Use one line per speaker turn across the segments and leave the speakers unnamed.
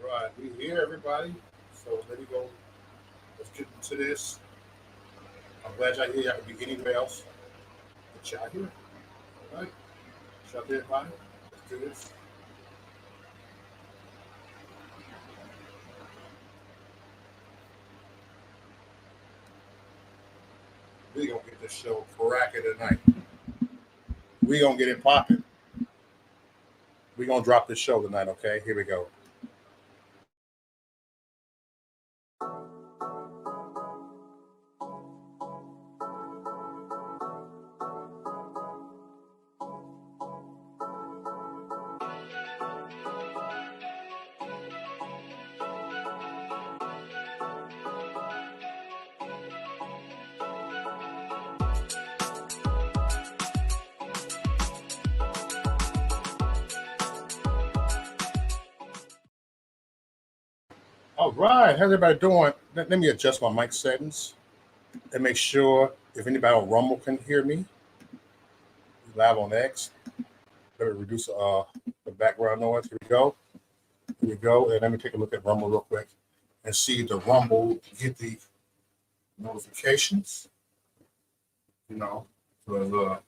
Right, we here, everybody. So let me go. Let's get into this. I'm glad y'all here. Y'all could be anywhere else, but y'all here. All right, shout out to everybody. Let's do this. We gonna get this show cracking tonight. We gonna get it popping. We gonna drop this show tonight. Okay, here we go. All right, how's everybody doing? Let me adjust my mic settings and make sure if anybody on Rumble can hear me live on X. Let me reduce the background noise. Here we go. Here we go. And let me take a look at Rumble real quick and see the Rumble get the notifications. You know, because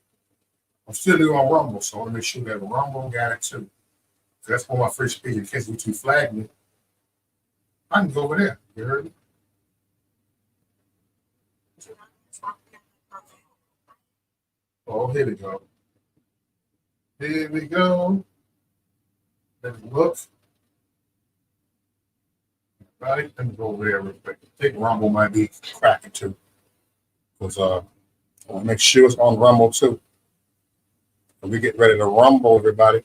I'm still new on Rumble, so I want to make sure that Rumble got it too. So that's for my free speech. In case YouTube flag me, I can go over there. You heard me? Oh, here we go. Here we go. Let me look. Right, let me go over there real quick. I think Rumble might be cracking too. Because I want to make sure it's on Rumble too. So we get ready to rumble, everybody.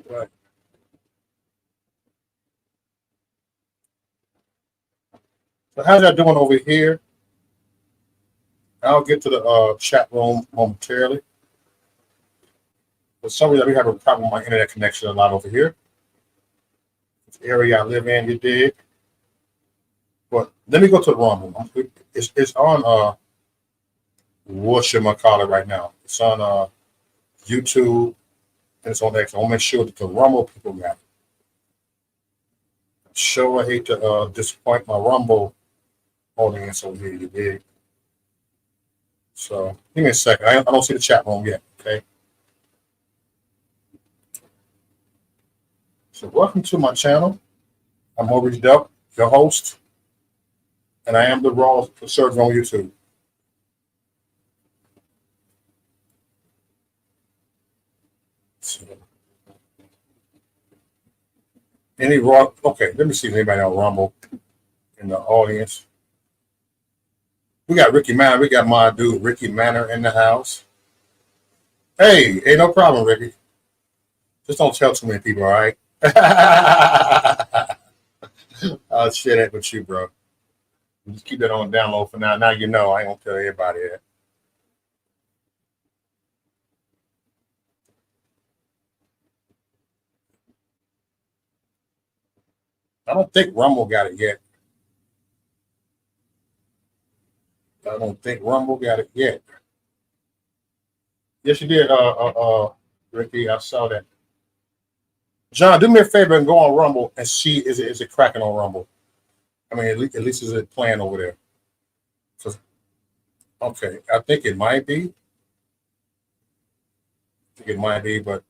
All right. So how's that doing over here? I'll get to the chat room momentarily. For some reason, we have a problem with my internet connection a lot over here. This area I live in, you dig? But let me go to the Rumble. It's on what should I call it right now? It's on YouTube and it's on X. I want to make sure that the Rumble people got it. Sure, I hate to disappoint my Rumble audience over here, you dig? So give me a second. I don't see the chat room yet. Okay. So welcome to my channel. I'm Maurice Duck, your host, and I am the Raw Surgeon on YouTube. So, any Raw? Okay, let me see if anybody on Rumble in the audience. We got Ricky Manor. We got my dude Ricky Manor in the house. Hey, no problem, Ricky. Just don't tell too many people, all right? I'll share that with you, bro. Just keep that on download for now. Now you know. I ain't gonna tell everybody that. I don't think Rumble got it yet. I don't think Rumble got it yet. Yes, you did, Ricky. I saw that. John, do me a favor and go on Rumble and see is it cracking on Rumble. I mean, at least is it playing over there? Okay, I think it might be. I think it might be, but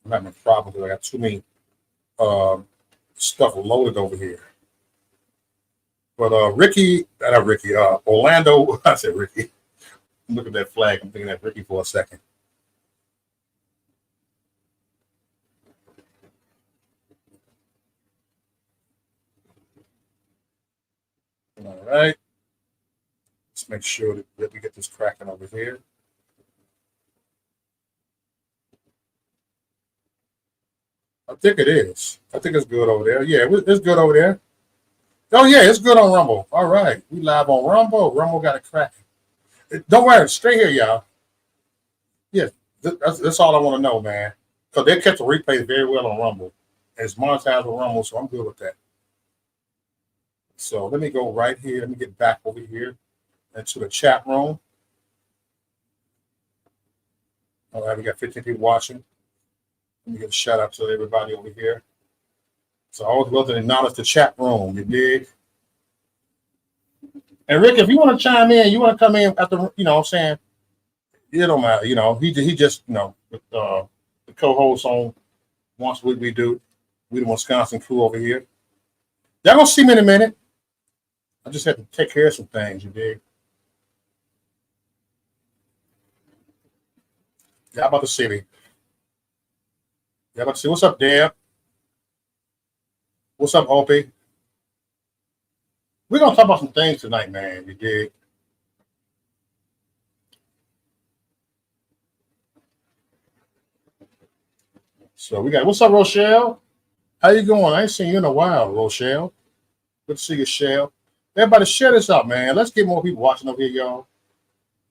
I'm having a problem because I got too many stuff loaded over here. But Ricky, not Ricky, Orlando. I said Ricky. Look at that flag. I'm thinking that Ricky for a second. All right. Let's make sure that we get this cracking over here. I think it is. I think it's good over there. Yeah, it's good over there. Oh, yeah, it's good on Rumble. All right. We live on Rumble. Rumble got it cracking. Don't worry. Stay here, y'all. Yeah, that's all I want to know, man. Because they kept the replays very well on Rumble. And it's monetized on Rumble, so I'm good with that. So let me go right here. Let me get back over here. into the chat room. All right, we got 15 people watching. Let me give a shout out to everybody over here. So I always love to acknowledge the chat room. You dig? And Rick, if you want to chime in, you want to come in after, you know what I'm saying? It don't matter. You know, he just, you know, the co-host on once a week we do. We the Wisconsin crew over here. Y'all gonna see me in a minute. I just had to take care of some things, you dig? Y'all about to see me. Y'all about to see. What's up, Deb? What's up, Opie? We're gonna talk about some things tonight, man. You dig? So we got what's up, Rochelle? How you going? I ain't seen you in a while, Rochelle. Good to see you, Shell. Everybody share this out, man. Let's get more people watching over here, y'all.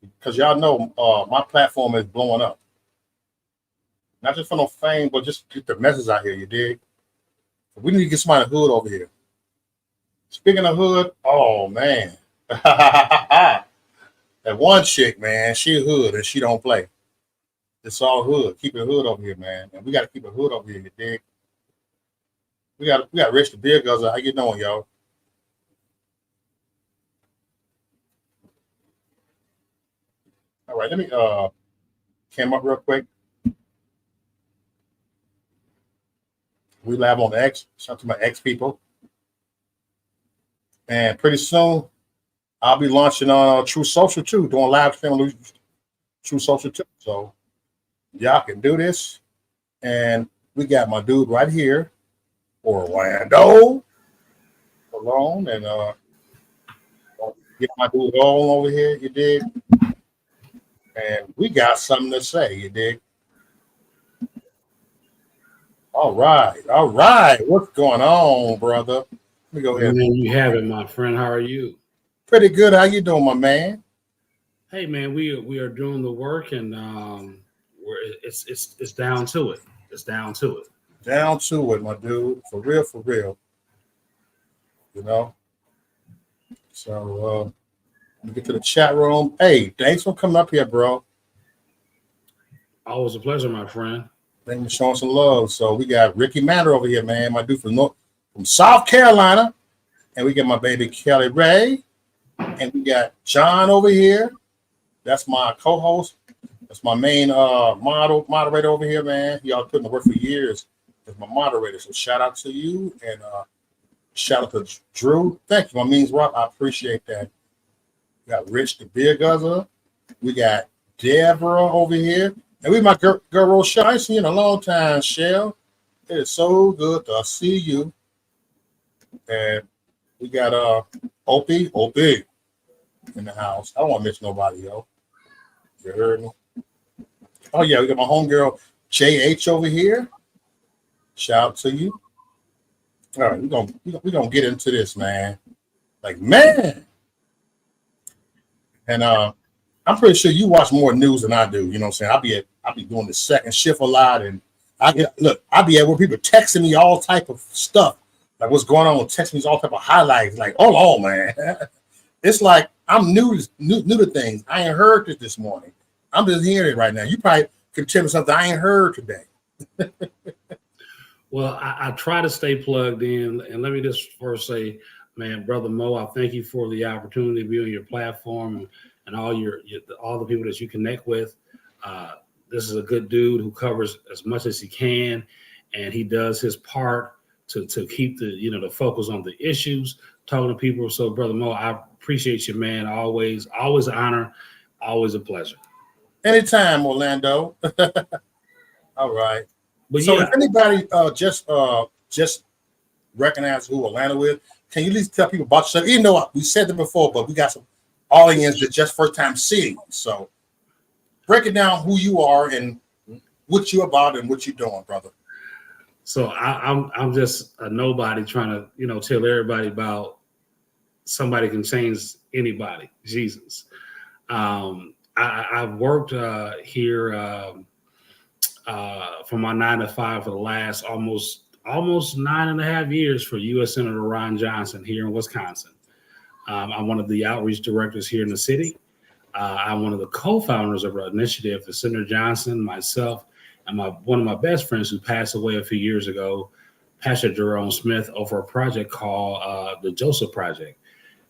Because y'all know my platform is blowing up. Not just for no fame, but just get the message out here, you dig? We need to get somebody in the hood over here. Speaking of hood, oh man. That one chick, man, she a hood and she don't play. It's all hood. Keep it hood over here, man. And we gotta keep it hood over here, you dig? We got Rich the Beer Guzzler. How you doing, y'all? All right, let me cam up real quick. We live on X, shout out to my X people. And pretty soon I'll be launching on True Social too, doing live stream on True Social too. So y'all can do this. And we got my dude right here, Orlando alone, and get my dude on over here, you dig? And we got something to say, you dig? All right. What's going on, brother? Let me go ahead.
Man, you have it, my friend. How are you?
Pretty good. How you doing, my man?
Hey, man, we are doing the work, and it's down to it. It's down to it.
Down to it, my dude. For real. You know. So let me get to the chat room. Hey, thanks for coming up here, bro.
Always a pleasure, my friend.
Thanks for showing some love. So we got Ricky Matter over here, man. My dude from South Carolina, and we got my baby Kelly Ray, and we got John over here. That's my co-host. That's my main moderator over here, man. Y'all putting the work for years as my moderator. So shout out to you and shout out to Drew. Thank you, my means rock. I appreciate that. We got Rich the Beer Guzzler. We got Deborah over here. And we my girl Rochelle. I ain't seen you in a long time, Shell. It is so good to see you. And we got Opie in the house. I don't want to miss nobody, yo. You heard me? Oh yeah, we got my homegirl JH over here. Shout out to you. All right, we're gonna get into this, man. Like, man. And I'm pretty sure you watch more news than I do. You know what I'm saying? I'll be doing the second shift a lot, and I'll be at where people texting me all type of stuff. Like what's going on, texting me all type of highlights. Like, hold on, man. It's like I'm new to things. I ain't heard this morning. I'm just hearing it right now. You probably could tell me something I ain't heard today.
Well, I try to stay plugged in, and let me just first say, man, Brother Mo, I thank you for the opportunity to be on your platform and all the people that you connect with. This is a good dude who covers as much as he can, and he does his part to keep the focus on the issues, talking to people. So, Brother Mo, I appreciate you, man. Always an honor, always a pleasure.
Anytime, Orlando. All right. But so if anybody just recognize who Orlando is, can you at least tell people about yourself? Even though we said it before, but we got some audience that just first time seeing. So break it down who you are and what you're about and what you're doing, brother.
So I'm just a nobody trying to tell everybody about somebody can change anybody. Jesus. I've worked here from my 9 to 5 for the last almost 9.5 years for U.S. Senator Ron Johnson here in Wisconsin. I'm one of the outreach directors here in the city. I'm one of the co-founders of our initiative, the Senator Johnson, myself, and one of my best friends who passed away a few years ago, Pastor Jerome Smith, over a project called the Joseph Project.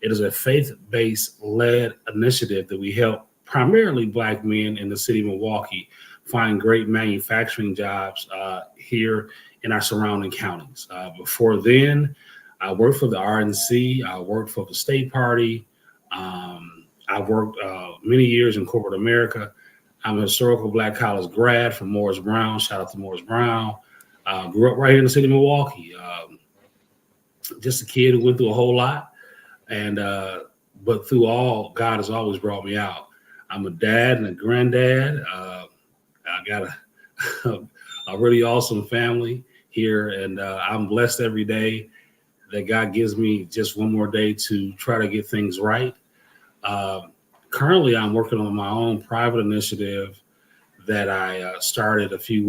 It is a faith-based led initiative that we help primarily Black men in the city of Milwaukee find great manufacturing jobs here in our surrounding counties. Before then, I worked for the RNC. I worked for the State Party. I worked many years in corporate America. I'm a historical Black college grad from Morris Brown. Shout out to Morris Brown. Grew up right here in the city of Milwaukee. Just a kid who went through a whole lot. And but through all, God has always brought me out. I'm a dad and a granddad. I got a really awesome family here, and I'm blessed every day that God gives me just one more day to try to get things right. Currently, I'm working on my own private initiative that I started a few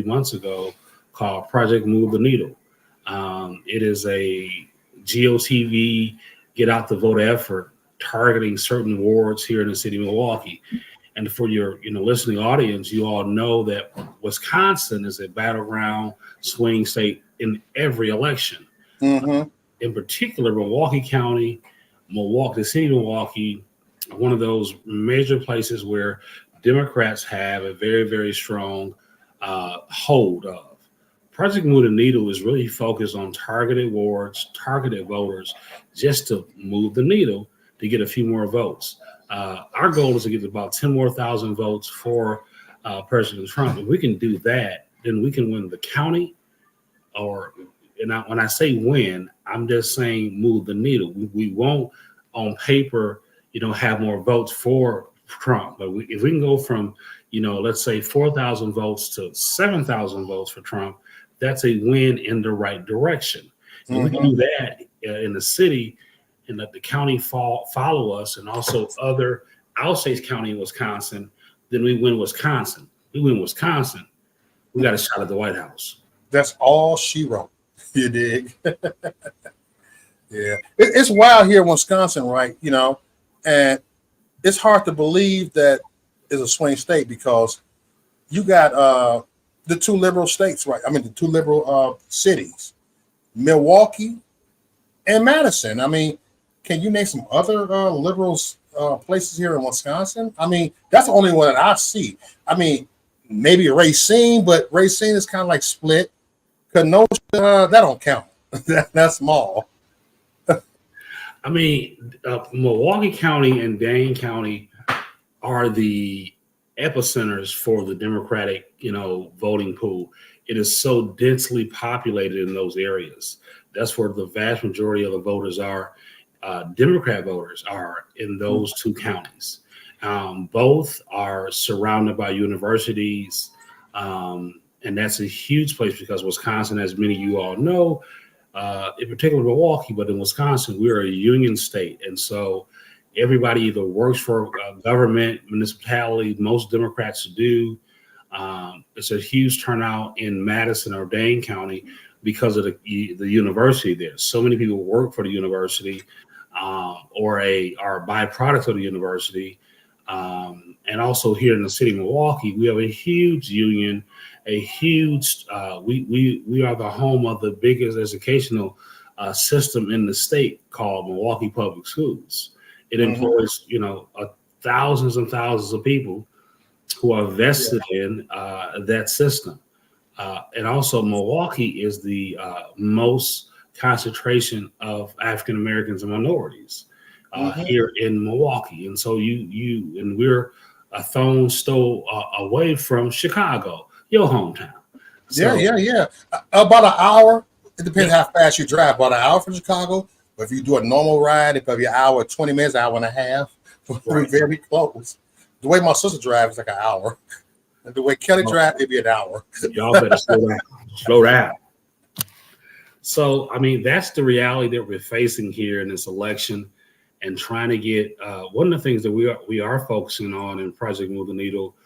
months ago, called Project Move the Needle. It is a GOTV, get out the vote effort targeting certain wards here in the city of Milwaukee. And for your listening audience, you all know that Wisconsin is a battleground swing state in every election.
Mm-hmm.
In particular, Milwaukee County, the city of Milwaukee, one of those major places where Democrats have a very, very strong hold of. Project Move the Needle is really focused on targeted wards, targeted voters, just to move the needle to get a few more votes. Our goal is to get about 10 more thousand votes for President Trump. If we can do that, then we can win the county. When I say win, I'm just saying move the needle. We won't, on paper, have more votes for Trump. But if we can go from, let's say 4,000 votes to 7,000 votes for Trump, that's a win in the right direction. And we can do that in the city, and let the county follow us, and also other outstates county in Wisconsin. Then we win Wisconsin. We win Wisconsin. We got a shot at the White House.
That's all she wrote. You dig? Yeah. It's wild here in Wisconsin, right? And it's hard to believe that it's a swing state, because you got the two liberal states, right? I mean, the two liberal cities, Milwaukee and Madison. I mean, can you name some other liberals places here in Wisconsin? I mean, that's the only one that I see. I mean, maybe Racine, but Racine is kind of like split. Kenosha, that don't count. That's small.
I mean, Milwaukee County and Dane County are the epicenters for the Democratic, voting pool. It is so densely populated in those areas. That's where the vast majority of the voters are. Democrat voters are in those two counties. Both are surrounded by universities, and that's a huge place, because Wisconsin, as many of you all know, in particular Milwaukee, but in Wisconsin, we're a union state. And so everybody either works for government, municipality, most Democrats do. It's a huge turnout in Madison or Dane County because of the university there. So many people work for the university, or are byproducts of the university. And also here in the city of Milwaukee, we have a huge union, we are the home of the biggest educational system in the state, called Milwaukee Public Schools. It employs, thousands and thousands of people who are vested in that system. And also Milwaukee is the most concentration of African Americans and minorities here in Milwaukee. And so we're a stone's throw away from Chicago, your hometown. So,
Yeah. About an hour. It depends how fast you drive. About an hour from Chicago. But if you do a normal ride, it probably an hour, 20 minutes, hour and a half. We're very close. The way my sister drives is like an hour. And the way Kelly drives, it'd be an hour.
Y'all better slow down. So, I mean, that's the reality that we're facing here in this election, and trying to get one of the things that we are focusing on in Project Move the Needle.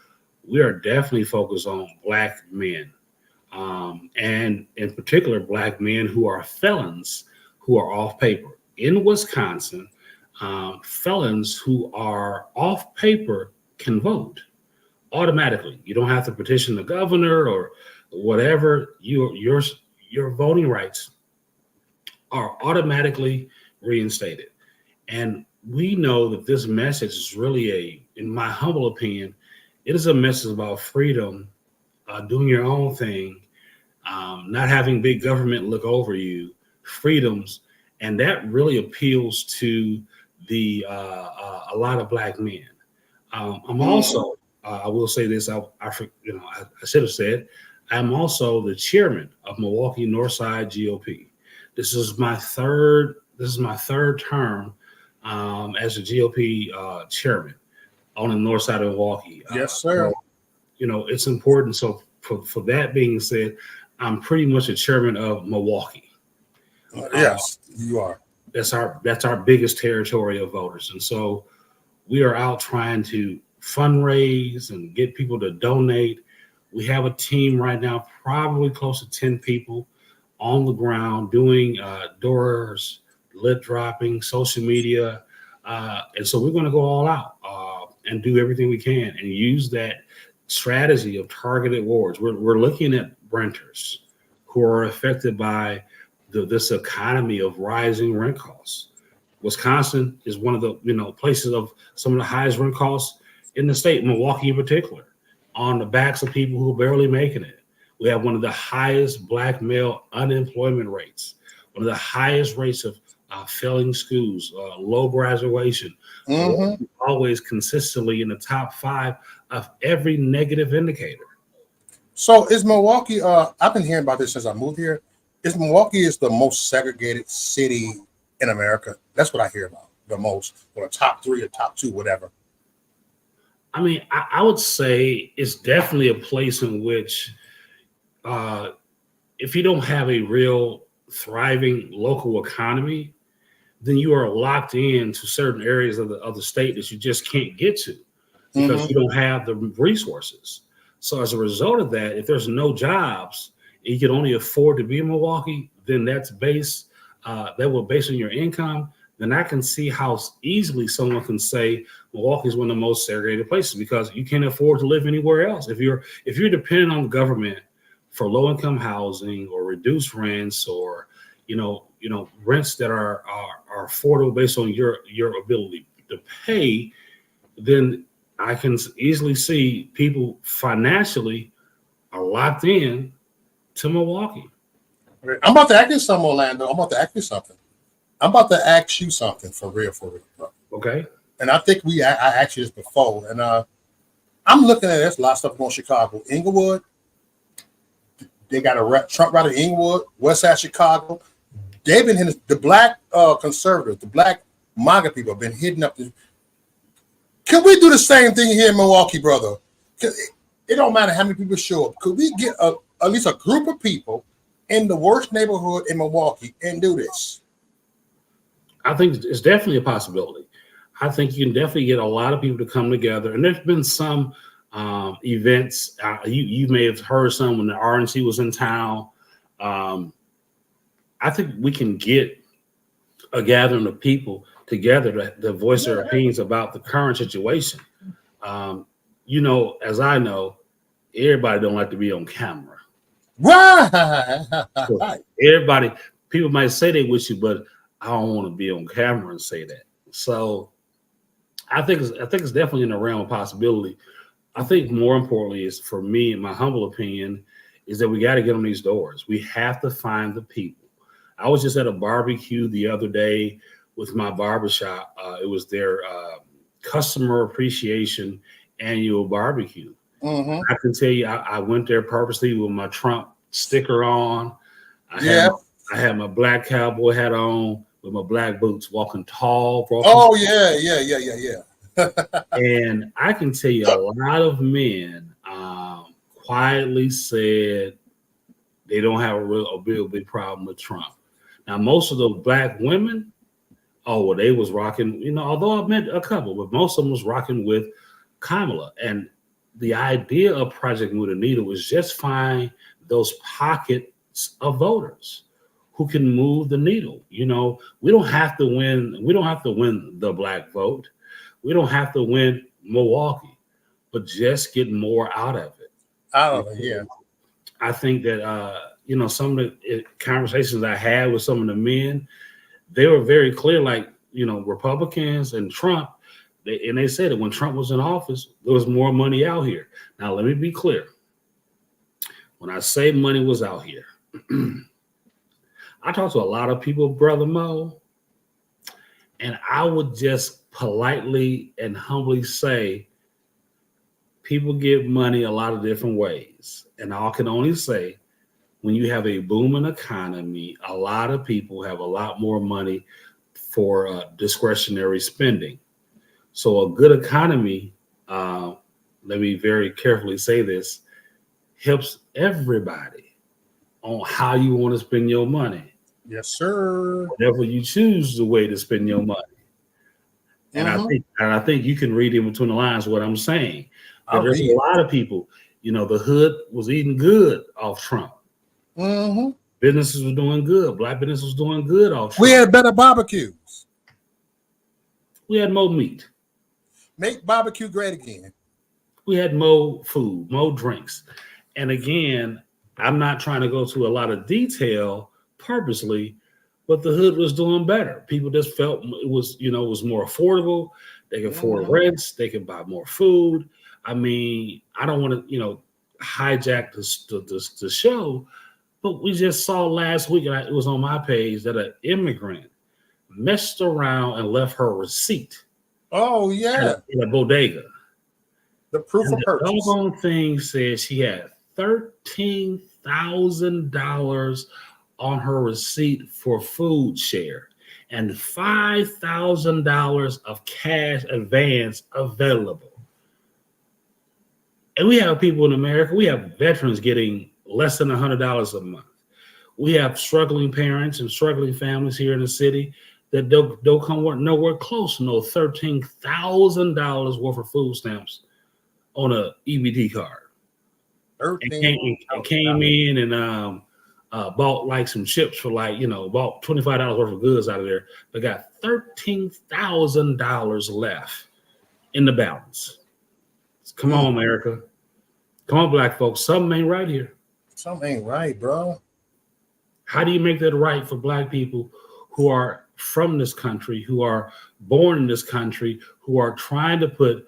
We are definitely focused on Black men, and in particular, Black men who are felons, who are off paper. In Wisconsin, felons who are off paper can vote automatically. You don't have to petition the governor or whatever. Your voting rights are automatically reinstated. And we know that this message is really in my humble opinion, it is a message about freedom, doing your own thing, not having big government look over you, freedoms, and that really appeals to the a lot of black men. I'm also, I will say this, I should have said, I'm also the chairman of Milwaukee Northside GOP. This is my third. This is my third term as a GOP chairman on the north side of Milwaukee.
Yes, sir.
So, it's important. So for that being said, I'm pretty much a chairman of Milwaukee.
Yes, you are.
That's our biggest territory of voters, and so we are out trying to fundraise and get people to donate. We have a team right now, probably close to 10 people on the ground doing doors, lit dropping, social media. And so we're going to go all out and do everything we can and use that strategy of targeted wards. We're looking at renters who are affected by this economy of rising rent costs. Wisconsin is one of the places of some of the highest rent costs in the state, Milwaukee in particular, on the backs of people who are barely making it. We have one of the highest black male unemployment rates, one of the highest rates of failing schools, low graduation, always consistently in the top 5 of every negative indicator.
So is Milwaukee, I've been hearing about this since I moved here, Milwaukee is the most segregated city in America. That's what I hear about the most, or the top 3 or top 2, whatever.
I mean, I would say it's definitely a place in which if you don't have a real thriving local economy, then you are locked into certain areas of the state that you just can't get to because you don't have the resources. So as a result of that, if there's no jobs, and you can only afford to be in Milwaukee, then that will base on your income. Then I can see how easily someone can say Milwaukee is one of the most segregated places because you can't afford to live anywhere else. If you're dependent on the government for low-income housing or reduced rents or rents that are affordable based on your ability to pay, then I can easily see people financially are locked in to Milwaukee.
I'm about to ask you something, Orlando. I'm about to ask you something. I'm about to ask you something for real, bro.
Okay.
And I think I asked you this before, and I'm looking at this. A lot of stuff going Chicago, Inglewood. They got a Trump rally in Inglewood, West Side Chicago. They've been hitting the black conservatives, the black MAGA people have been hitting up. Can we do the same thing here in Milwaukee, brother? It don't matter how many people show up. Could we get at least a group of people in the worst neighborhood in Milwaukee and do this?
I think it's definitely a possibility. I think you can definitely get a lot of people to come together. And there's been some events. You may have heard some when the RNC was in town. I think we can get a gathering of people together to voice their opinions about the current situation. As I know, everybody don't like to be on camera.
Right.
So people might say they with you, but I don't want to be on camera and say that. So I think it's definitely in the realm of possibility. I think more importantly is, for me, in my humble opinion, is that we got to get on these doors. We have to find the people. I was just at a barbecue the other day with my barbershop. It was their customer appreciation annual barbecue. I can tell you, I went there purposely with my Trump sticker on. I had my black cowboy hat on with my black boots, walking tall.
Yeah.
And I can tell you, a lot of men quietly said they don't have a real big problem with Trump. Now, most of the black women, they was rocking, although I met a couple, but most of them was rocking with Kamala. And the idea of Project Move the Needle was just find those pockets of voters who can move the needle. You know, we don't have to win. We don't have to win the black vote. We don't have to win Milwaukee, but just get more out of it.
I don't know. Yeah.
I think that you know, some of the conversations I had with some of the men, they were very clear. Like, you know, Republicans and Trump, they said that when Trump was in office, there was more money out here. Now, let me be clear. When I say money was out here, I talked to a lot of people, Brother Mo, and I would just politely and humbly say, people give money a lot of different ways. And I can only say, when you have a booming economy, a lot of people have a lot more money for discretionary spending. So a good economy, let me very carefully say this, helps everybody on how you want to spend your money.
Yes, sir.
Whatever you choose the way to spend your money. And I think you can read in between the lines what I'm saying. But there's a lot of people, you know, the hood was eating good off Trump. Businesses were doing good. Black business was doing good off Trump.
We had better barbecues.
We had more meat.
Make barbecue great again.
We had more food, more drinks. And again, I'm not trying to go to a lot of detail purposely, but the hood was doing better. People just felt it was, you know, it was more affordable. They could afford rents. They could buy more food. I mean, I don't want to, you know, hijack the show, but we just saw last week, and it was on my page, that an immigrant messed around and left her receipt.
Oh, yeah.
In a bodega.
The proof of purchase.
The doggone thing says she had $13,000 on her receipt for food share and $5,000 of cash advance available. And we have people in America, we have veterans getting less than $100 a month. We have struggling parents and struggling families here in the city that don't come nowhere close to no $13,000 worth of food stamps on a EBT card. And came in and bought like some chips for like, you know, bought $25 worth of goods out of there, but got $13,000 left in the balance. Come on, America. Come on, black folks. Something ain't right here.
Something ain't right, bro.
How do you make that right for black people who are from this country, who are born in this country, who are trying to put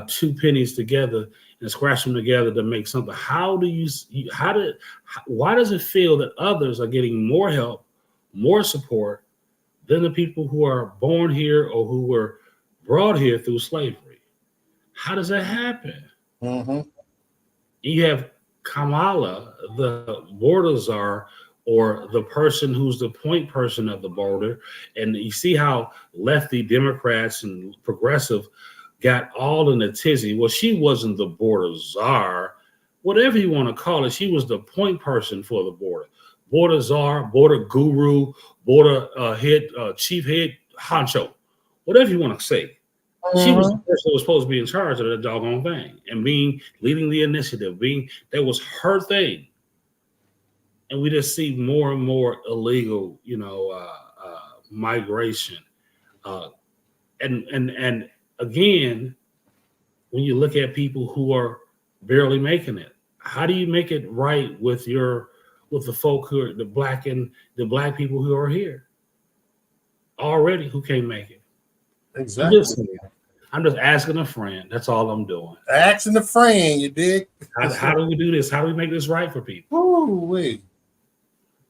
two pennies together and scratch them together to make something? Why does it feel that others are getting more help, more support than the people who are born here or who were brought here through slavery? How does that happen? You have Kamala, the border czar, or the person who's the point person of the border, and you see how lefty Democrats and progressive got all in a tizzy. Well, she wasn't the border czar, whatever you want to call it. She was the point person for the border czar, border guru, border chief head honcho, whatever you want to say. She was the person who was supposed to be in charge of that doggone thing and leading the initiative. That was her thing. And we just see more and more illegal, you know, migration. And again, when you look at people who are barely making it, how do you make it right with the folk who are the black people who are here already who can't make it?
Exactly.
I'm just asking a friend. That's all I'm doing.
Asking a friend, you dig?
How do we do this? How do we make this right for people?
Ooh-wee.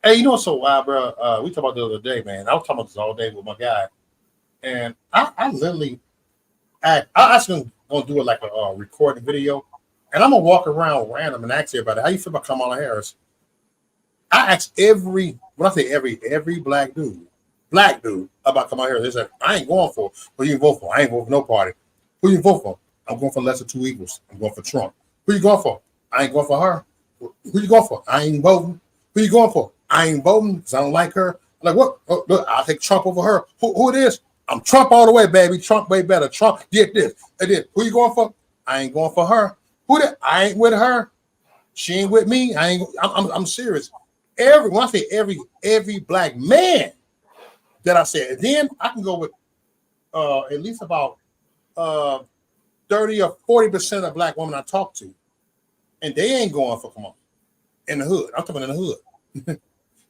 Hey, you know what's so wild, bro? We talked about the other day, man. I was talking about this all day with my guy, and I literally, I actually gonna do it like a recording video, and I'm gonna walk around random and ask everybody, how you feel about Kamala Harris? I ask every black dude about Kamala Harris. They said, I ain't going for. Who you vote for? I ain't voting for no party. Who you vote for? I'm going for lesser two equals. I'm going for Trump. Who you going for? I ain't going for her. Who you going for? I ain't voting. Who you going for? I ain't voting because I don't like her. I'm like, what? Oh, look, I'll take Trump over her. Who it is? I'm Trump all the way, baby. Trump way better. Trump did this. And then who you going for? I ain't going for her. Who that? I ain't with her. She ain't with me. I'm serious. when I say every black man that I said, and then I can go with at least about 30 or 40% of black women I talk to, and they ain't going for Kamala in the hood. I'm talking in the hood.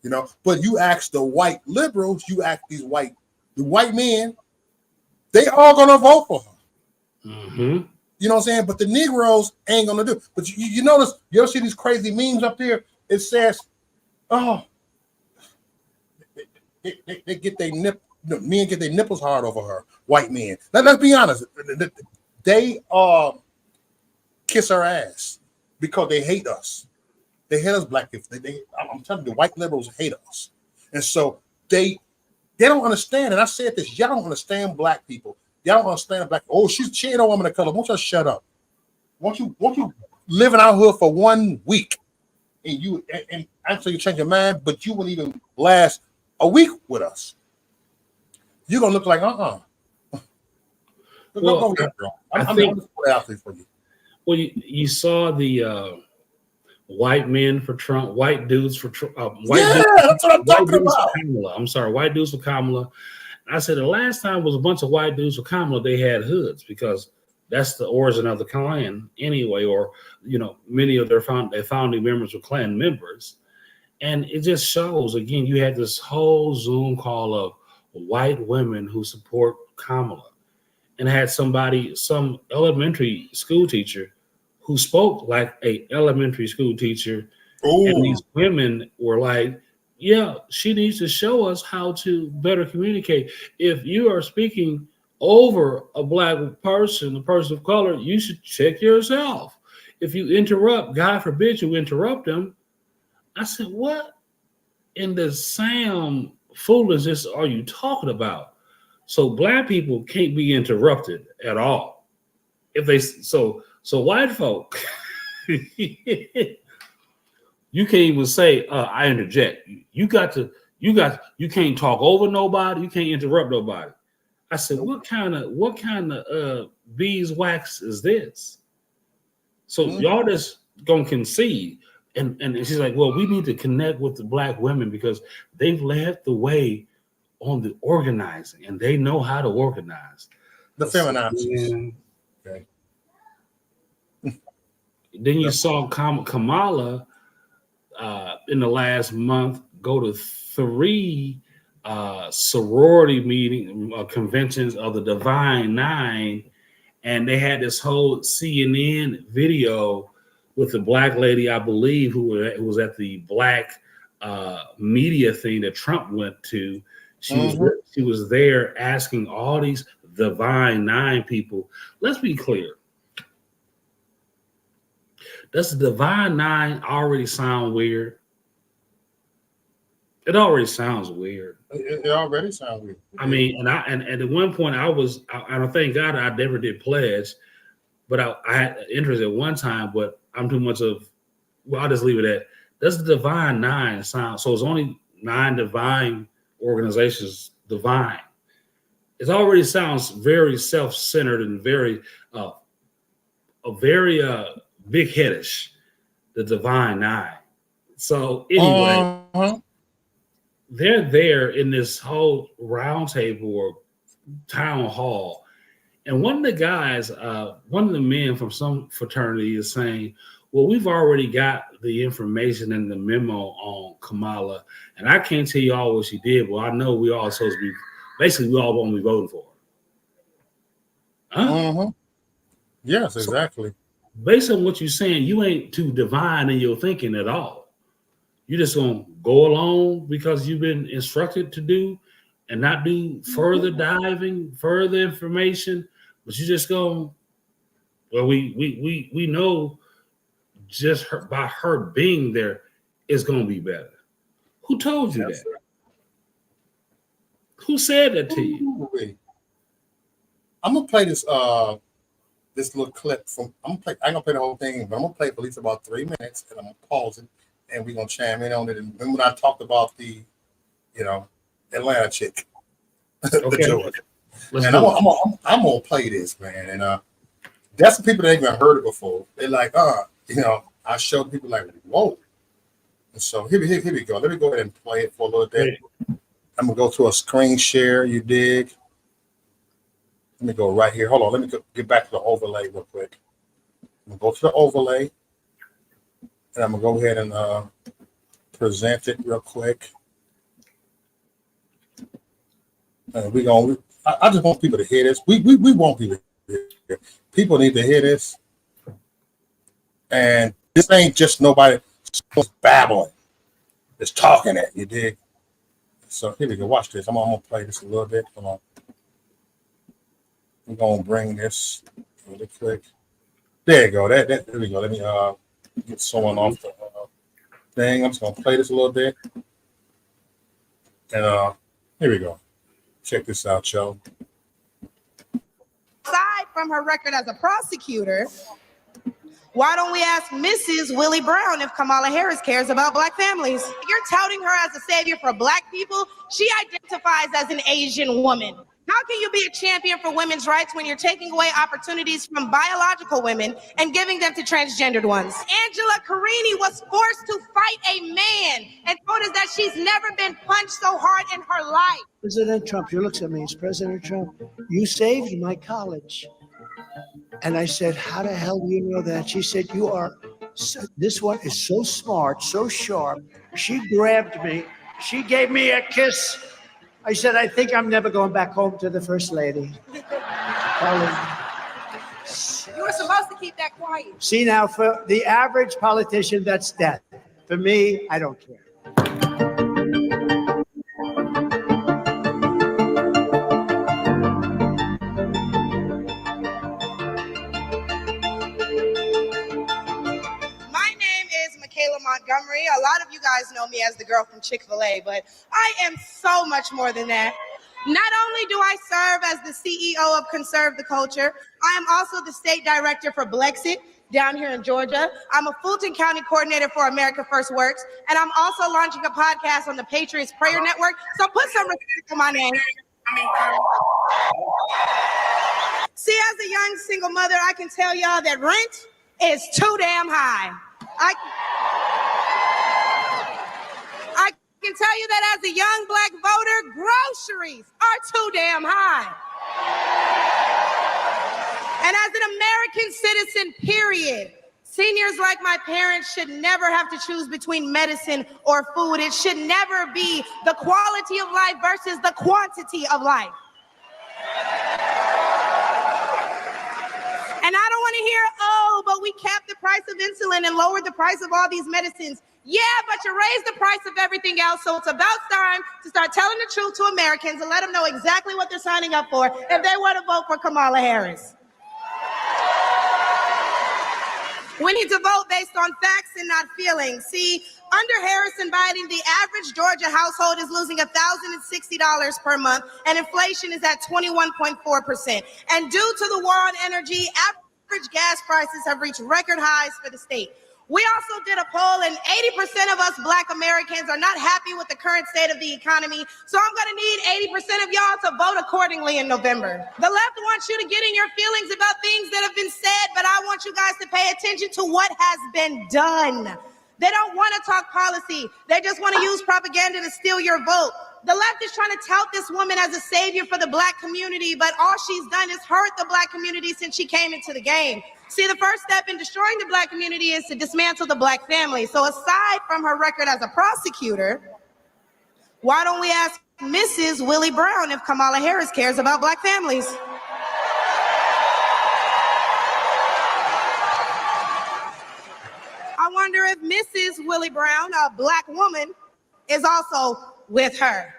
You know, but you ask the white liberals, you ask the white men, they all gonna vote for her.
Mm-hmm.
You know what I'm saying? But the Negroes ain't gonna do it. But you notice, you ever see these crazy memes up there? It says, oh, they get their men get their nipples hard over her, white men. Let's be honest. They kiss her ass because they hate us. They hate us black people. I'm telling you, the white liberals hate us. And so they don't understand. And I said this, y'all don't understand black people. Y'all don't understand black. Oh, she ain't a woman of color. Won't you shut up? Won't you live in our hood for 1 week and actually you change your mind, but you wouldn't even last a week with us. You're gonna look like
Well,
go ahead, girl. I'm just put it out there for you.
Well, you saw the white men for Trump, white dudes for Trump.
That's what I'm talking about.
Kamala. I'm sorry, white dudes for Kamala. I said the last time was a bunch of white dudes for Kamala. They had hoods because that's the origin of the Klan anyway, or many of their founding members were Klan members, and it just shows again. You had this whole Zoom call of white women who support Kamala, and had some elementary school teacher who spoke like a elementary school teacher. Ooh. And these women were like, yeah, she needs to show us how to better communicate. If you are speaking over a black person, a person of color, you should check yourself. If you interrupt, God forbid you interrupt them. I said, what in the Sam foolishness are you talking about? So black people can't be interrupted at all. If they so white folk, you can't even say, I interject. You can't talk over nobody. You can't interrupt nobody. I said, what kind of beeswax is this? So y'all just gonna concede. And she's like, well, we need to connect with the black women because they've led the way on the organizing and they know how to organize.
The feminazis. Okay.
Then you saw Kamala in the last month go to 3 sorority conventions of the Divine Nine, and they had this whole CNN video with the black lady, I believe, who was at the black media thing that Trump went to. She was there asking all these Divine Nine people. Let's be clear. Does the Divine Nine already sound weird? It already sounds weird.
It already sounds weird.
I mean, and at one point I thank God I never did pledge, but I had interest at one time, but I'm too much of, well, I'll just leave it at, does the Divine Nine sound, so it's only 9 divine organizations, divine. It already sounds very self-centered and very big-headish, the Divine Nine. So anyway, they're there in this whole round table or town hall. And one of the guys, one of the men from some fraternity is saying, well, we've already got the information in the memo on Kamala, and I can't tell you all what she did, but I know we all supposed to be, basically we all want to be voting for her. Huh?
Yes, exactly.
So, based on what you're saying, you ain't too divine in your thinking at all. You're just going to go along because you've been instructed to do and not do further diving, further information, but you just go, well, we know just by her being there is going to be better. Who told you that? Right. Who said that to you?
I'm going to play this this little clip from, I ain't gonna play the whole thing, but I'm gonna play it for at least about 3 minutes, and I'm gonna pause it, and we're gonna chime in on it. And when I talked about the, Atlanta chick,
okay.
And I'm gonna play this, man. And that's the people that ain't even heard it before. They're like, I showed people like, whoa, So here we go. Let me go ahead and play it for a little bit.
Hey,
I'm gonna go to a screen share. You dig? Let me go right here. Hold on. Let me get back to the overlay real quick. I'm gonna go to the overlay, and I'm gonna go ahead and present it real quick. I just want people to hear this. We want people to hear it. People need to hear this. And this ain't just nobody babbling. It's talking at you, dig? So here we go. Watch this. I'm gonna play this a little bit. Hold on. I'm gonna bring this really quick. There you go. There we go. Let me get someone off the thing. I'm just gonna play this a little bit. And here we go. Check this out, y'all.
Aside from her record as a prosecutor, why don't we ask Mrs. Willie Brown if Kamala Harris cares about Black families? You're touting her as a savior for Black people. She identifies as an Asian woman. How can you be a champion for women's rights when you're taking away opportunities from biological women and giving them to transgendered ones? Angela Carini was forced to fight a man and told us that she's never been punched so hard in her life.
President Trump, she looks at me, it's President Trump, you saved my college. And I said, how the hell do you know that? She said, this one is so smart, so sharp. She grabbed me. She gave me a kiss. I said, I think I'm never going back home to the First Lady.
You were supposed to keep that quiet.
See, now, for the average politician, that's death. For me, I don't care.
Michaela Montgomery. A lot of you guys know me as the girl from Chick-fil-A, but I am so much more than that. Not only do I serve as the CEO of Conserve the Culture, I am also the state director for Blexit down here in Georgia. I'm a Fulton County coordinator for America First Works, and I'm also launching a podcast on the Patriots Prayer Network. So put some respect on my name. See, as a young single mother, I can tell y'all that rent is too damn high. I can tell you that as a young Black voter, groceries are too damn high. And as an American citizen, period, seniors like my parents should never have to choose between medicine or food. It should never be the quality of life versus the quantity of life. And I don't want to hear, oh, but we capped the price of insulin and lowered the price of all these medicines. Yeah, but you raised the price of everything else. So it's about time to start telling the truth to Americans and let them know exactly what they're signing up for if they want to vote for Kamala Harris. We need to vote based on facts and not feelings. See, under Harris and Biden, the average Georgia household is losing $1,060 per month, and inflation is at 21.4%. And due to the war on energy, average gas prices have reached record highs for the state. We also did a poll, and 80% of us Black Americans are not happy with the current state of the economy. So I'm going to need 80% of y'all to vote accordingly in November. The left wants you to get in your feelings about things that have been said, but I want you guys to pay attention to what has been done. They don't want to talk policy. They just want to use propaganda to steal your vote. The left is trying to tout this woman as a savior for the Black community, but all she's done is hurt the Black community since she came into the game. See, the first step in destroying the Black community is to dismantle the Black family. So aside from her record as a prosecutor, why don't we ask Mrs. Willie Brown if Kamala Harris cares about Black families? I wonder if Mrs. Willie Brown, a Black woman, is also with her.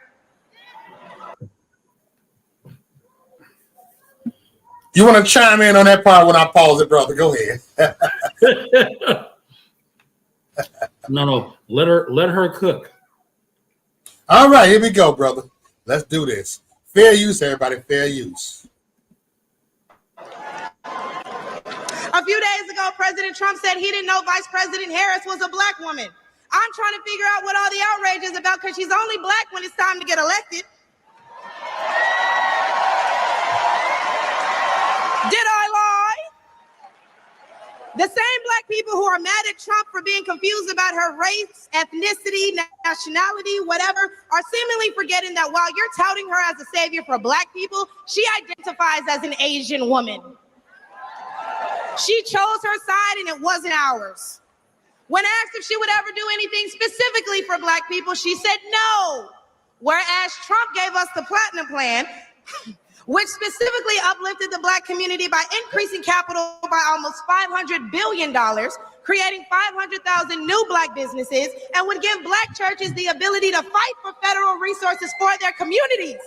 You want to chime in on that part when I pause it, brother? Go ahead.
No. Let her cook.
All right, here we go, brother. Let's do this. Fair use, everybody. Fair use.
A few days ago, President Trump said he didn't know Vice President Harris was a Black woman. I'm trying to figure out what all the outrage is about because she's only Black when it's time to get elected. Did I lie? The same black people who are mad at Trump for being confused about her race, ethnicity, nationality, whatever, are seemingly forgetting that while you're touting her as a savior for black people, she identifies as an Asian woman. She chose her side and it wasn't ours. When asked if she would ever do anything specifically for black people, she said no. Whereas Trump gave us the Platinum Plan, which specifically uplifted the black community by increasing capital by almost $500 billion, creating 500,000 new black businesses, and would give black churches the ability to fight for federal resources for their communities.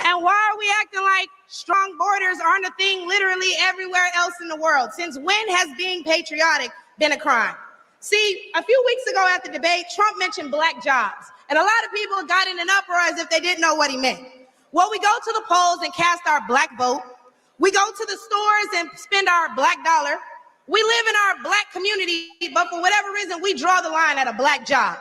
And why are we acting like strong borders aren't a thing literally everywhere else in the world? Since when has being patriotic been a crime? See, a few weeks ago at the debate, Trump mentioned black jobs. And a lot of people got in an uproar as if they didn't know what he meant. Well, we go to the polls and cast our black vote. We go to the stores and spend our black dollar. We live in our black community, but for whatever reason, we draw the line at a black job.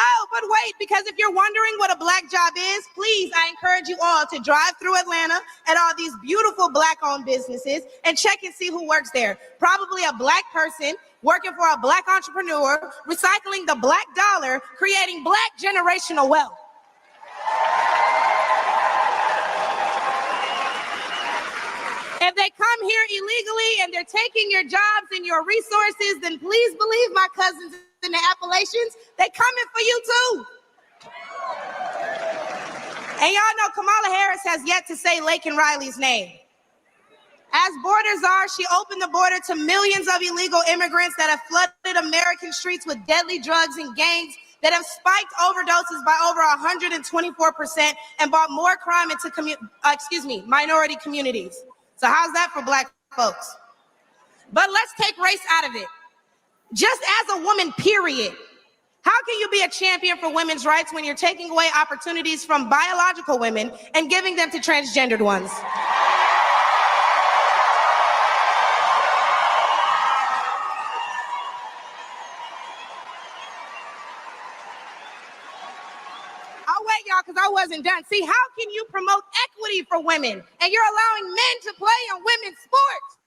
Oh, but wait, because if you're wondering what a black job is, please, I encourage you all to drive through Atlanta at all these beautiful black-owned businesses and check and see who works there. Probably a black person working for a black entrepreneur, recycling the black dollar, creating black generational wealth. If they come here illegally and they're taking your jobs and your resources, then please believe my cousins in the Appalachians, they coming for you too. And y'all know Kamala Harris has yet to say Laken Riley's name. As borders are, she opened the border to millions of illegal immigrants that have flooded American streets with deadly drugs and gangs that have spiked overdoses by over 124% and brought more crime into minority communities. So how's that for black folks? But let's take race out of it. Just as a woman, period. How can you be a champion for women's rights when you're taking away opportunities from biological women and giving them to transgendered ones? I'll wait, y'all, because I wasn't done. See, how can you promote equity for women and you're allowing men to play on women's sports?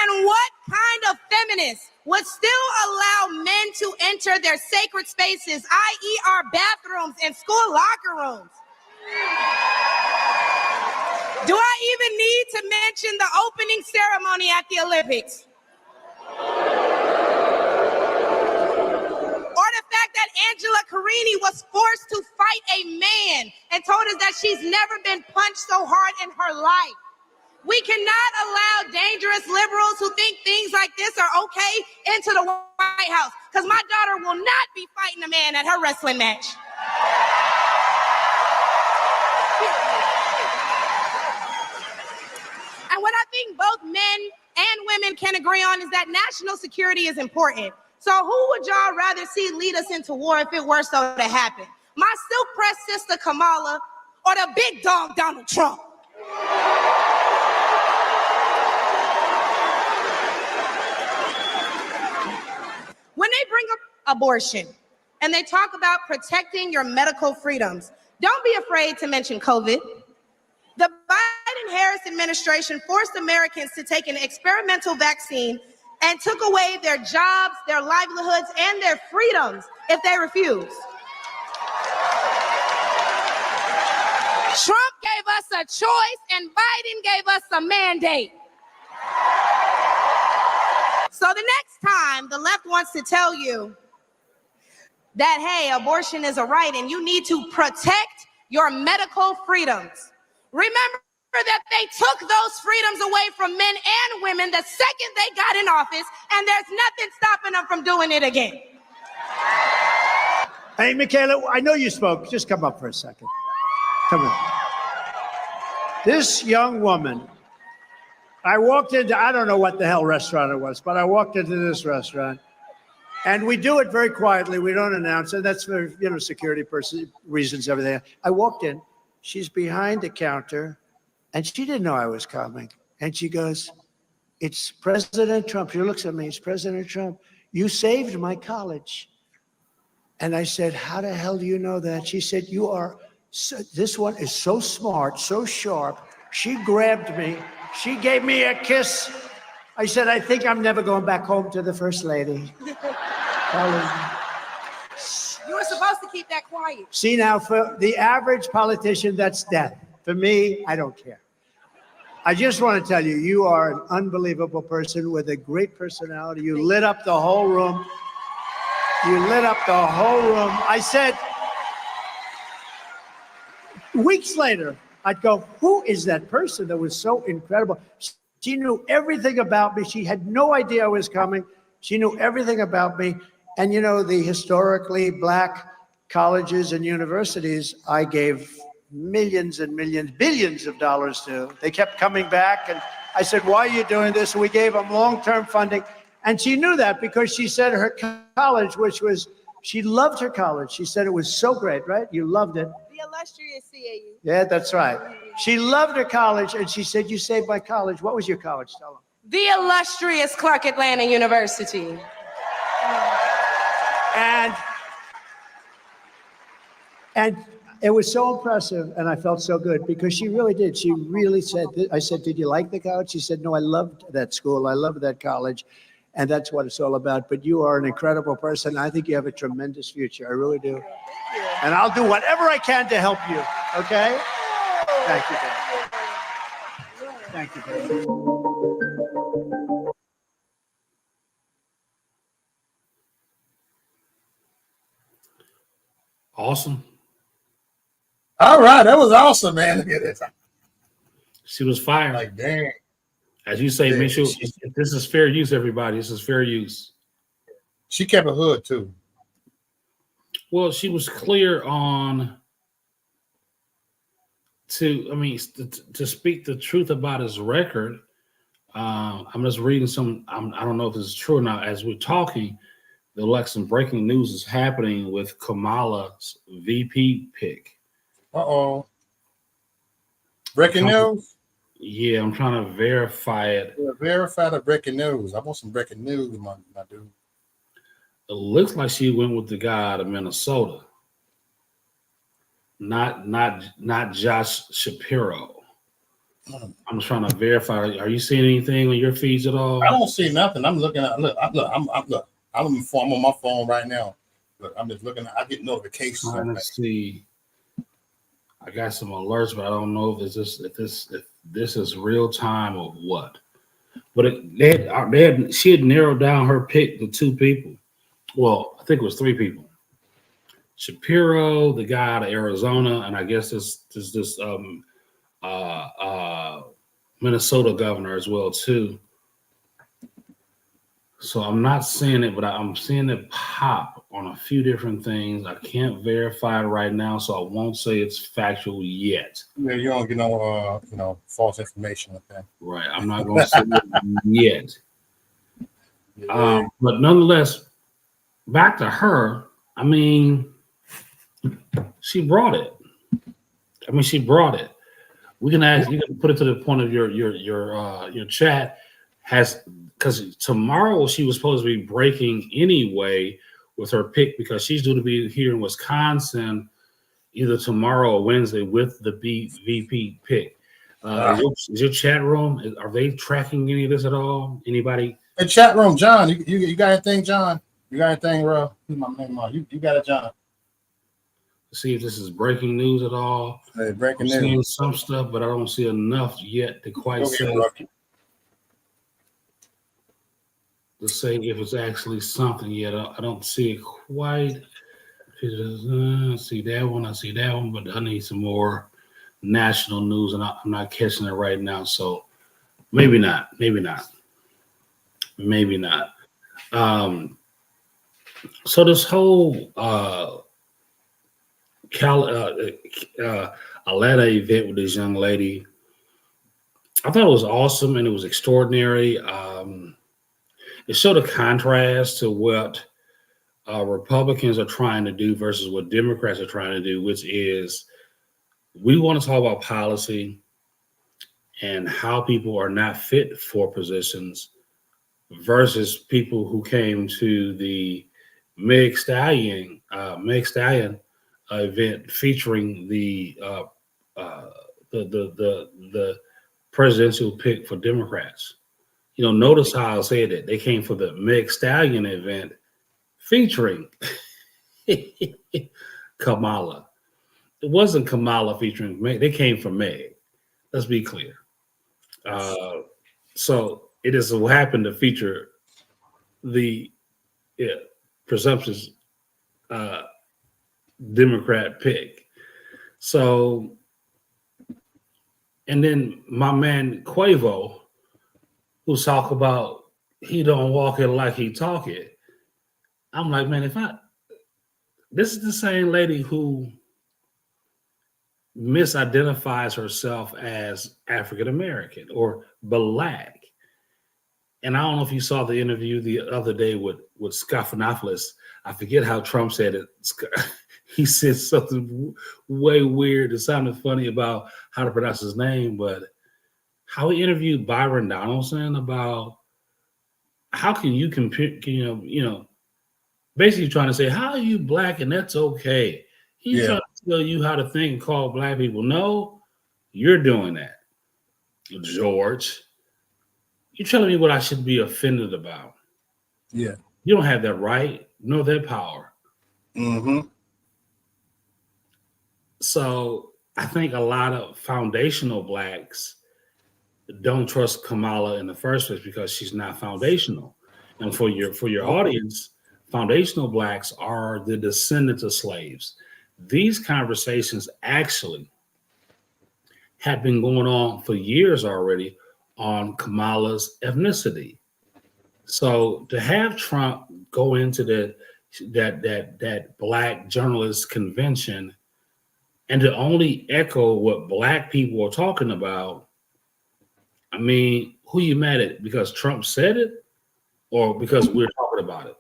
And what kind of feminist would still allow men to enter their sacred spaces, i.e. our bathrooms and school locker rooms? Do I even need to mention the opening ceremony at the Olympics? Or the fact that Angela Carini was forced to fight a man and told us that she's never been punched so hard in her life. We cannot allow dangerous liberals who think things like this are okay into the White House, because my daughter will not be fighting a man at her wrestling match. And what I think both men and women can agree on is that national security is important. So who would y'all rather see lead us into war if it were so to happen? My silk-pressed sister Kamala or the big dog Donald Trump? When they bring up abortion and they talk about protecting your medical freedoms, don't be afraid to mention COVID. The Biden-Harris administration forced Americans to take an experimental vaccine and took away their jobs, their livelihoods, and their freedoms if they refused. Trump gave us a choice and Biden gave us a mandate. So the next time the left wants to tell you that, hey, abortion is a right and you need to protect your medical freedoms, remember that they took those freedoms away from men and women the second they got in office, and there's nothing stopping them from doing it again.
Hey, Michaela, I know you spoke. Just come up for a second. Come on. This young woman, I walked into, I don't know what the hell restaurant it was, but I walked into this restaurant, and we do it very quietly. We don't announce it. That's for, security reasons, everything. I walked in. She's behind the counter, and she didn't know I was coming. And she goes, "It's President Trump." She looks at me. "It's President Trump. You saved my college." And I said, how the hell do you know that? She said, you are, this one is so smart, so sharp. She grabbed me. She gave me a kiss. I said, I think I'm never going back home to the First Lady.
You were supposed to keep that quiet.
See, now, for the average politician, that's death. For me, I don't care. I just want to tell you, you are an unbelievable person with a great personality. You lit up the whole room. You lit up the whole room. I said, weeks later, I'd go, who is that person that was so incredible? She knew everything about me. She had no idea I was coming. She knew everything about me. And you know, the historically black colleges and universities, I gave millions and millions, billions of dollars to. They kept coming back. And I said, why are you doing this? And we gave them long-term funding. And she knew that because she said her college, which was, she loved her college. She said it was so great, right? You loved it.
The illustrious CAU.
Yeah, that's right. She loved her college, and she said, you saved my college. What was your college? Tell them.
The illustrious Clark Atlanta University.
And it was so impressive, and I felt so good because she really did. She really said, I said, did you like the college? She said, no, I loved that school. I loved that college. And that's what it's all about. But you are an incredible person. I think you have a tremendous future. I really do. And I'll do whatever I can to help you. Okay? Thank you, baby. Thank you, baby.
Awesome.
All right, that was awesome, man. Look at this.
She was fired.
Like, dang.
As you say,
Yeah,
make sure this is fair use, everybody. This is fair use.
She kept a hood too.
Well, she was clear on to speak the truth about his record. I'm just reading some. I don't know if this is true or not. As we're talking, some breaking news is happening with Kamala's VP pick.
Uh-oh. Breaking news?
Yeah, I'm trying to verify it.
Yeah, verify the breaking news. I want some breaking news, my dude.
It looks like she went with the guy out of Minnesota. Not Josh Shapiro. I'm just trying to verify. Are you seeing anything on your feeds at all?
I don't see nothing. I'm looking at I'm on my phone right now. Look, I'm just looking. I get notifications.
Trying to see. I got some alerts, but I don't know if this is real time or what. But she had narrowed down her pick to two people. Well, I think it was three people. Shapiro, the guy out of Arizona, and I guess this Minnesota governor as well too. So I'm not seeing it, but I'm seeing it pop on a few different things. I can't verify it right now, so I won't say it's factual yet.
Yeah, you don't get no false information with that.
Right, I'm not going to say it yet.
Yeah.
But nonetheless, back to her. I mean, she brought it. She brought it. We can ask. You can put it to the point of your chat. Because tomorrow she was supposed to be breaking anyway with her pick because she's due to be here in Wisconsin either tomorrow or Wednesday with the VP pick. Is your chat room? Are they tracking any of this at all? Anybody?
Hey, chat room, John. You got anything, John? You got anything, bro? Who's my name on? You got it, John.
See if this is breaking news at all.
Hey, breaking
I'm seeing
news.
some stuff, but I don't see enough yet to quite say if it's actually something yet. I don't see it quite. I see that one, but I need some more national news, and I'm not catching it right now. So maybe not. So this whole Atlanta event with this young lady, I thought it was awesome and it was extraordinary. It showed a contrast to what Republicans are trying to do versus what Democrats are trying to do, which is we want to talk about policy and how people are not fit for positions versus people who came to the Meg Stallion event featuring the presidential pick for Democrats. Notice how I said it. They came for the Meg Stallion event featuring Kamala. It wasn't Kamala featuring Meg. They came for Meg. Let's be clear. So it is what happened to feature the presumptuous Democrat pick. So, and then my man Quavo, who talk about he don't walk it like he talk it. I'm like, man, this is the same lady who misidentifies herself as African American or Black. And I don't know if you saw the interview the other day with Scoffenopoulos. I forget how Trump said it. He said something way weird. It sounded funny about how to pronounce his name, but how he interviewed Byron Donaldson about how can you compare, basically trying to say, how are you Black and that's okay. He's trying to tell you how to think and call Black people. No, you're doing that, George. You're telling me what I should be offended about.
Yeah.
You don't have that right, nor that power.
Mm-hmm.
So I think a lot of foundational Blacks don't trust Kamala in the first place because she's not foundational. And for your audience, foundational Blacks are the descendants of slaves. These conversations actually have been going on for years already on Kamala's ethnicity. So to have Trump go into that Black journalist convention and to only echo what Black people are talking about, I mean, who you mad at? Because Trump said it, or because we're talking about it?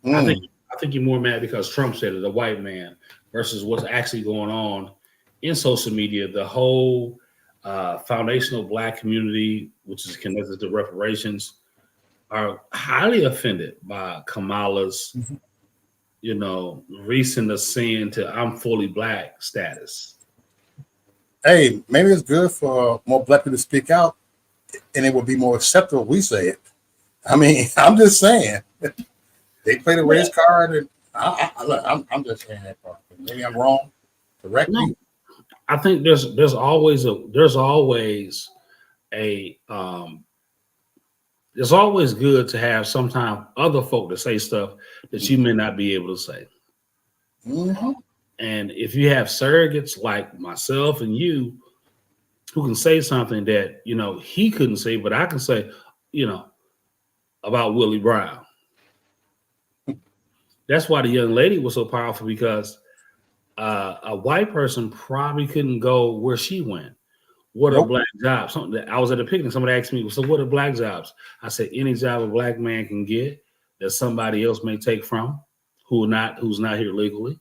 I think you're more mad because Trump said it, the white man, versus what's actually going on in social media. The whole foundational Black community, which is connected to reparations, are highly offended by Kamala's, recent ascent to "I'm fully Black" status.
Hey, maybe it's good for more Black people to speak out, and it would be more acceptable if we say it. I mean, I'm just saying. They play the race card, and I'm just saying that part. Maybe I'm wrong. Correct me.
I think there's always it's always good to have sometimes other folk to say stuff that you may not be able to say.
Mm-hmm.
And if you have surrogates like myself and you who can say something that he couldn't say, but I can say, about Willie Brown. That's why the young lady was so powerful, because a white person probably couldn't go where she went. What are Black jobs? I was at a picnic. Somebody asked me, so what are Black jobs? I said, any job a Black man can get that somebody else may take from who's not here legally.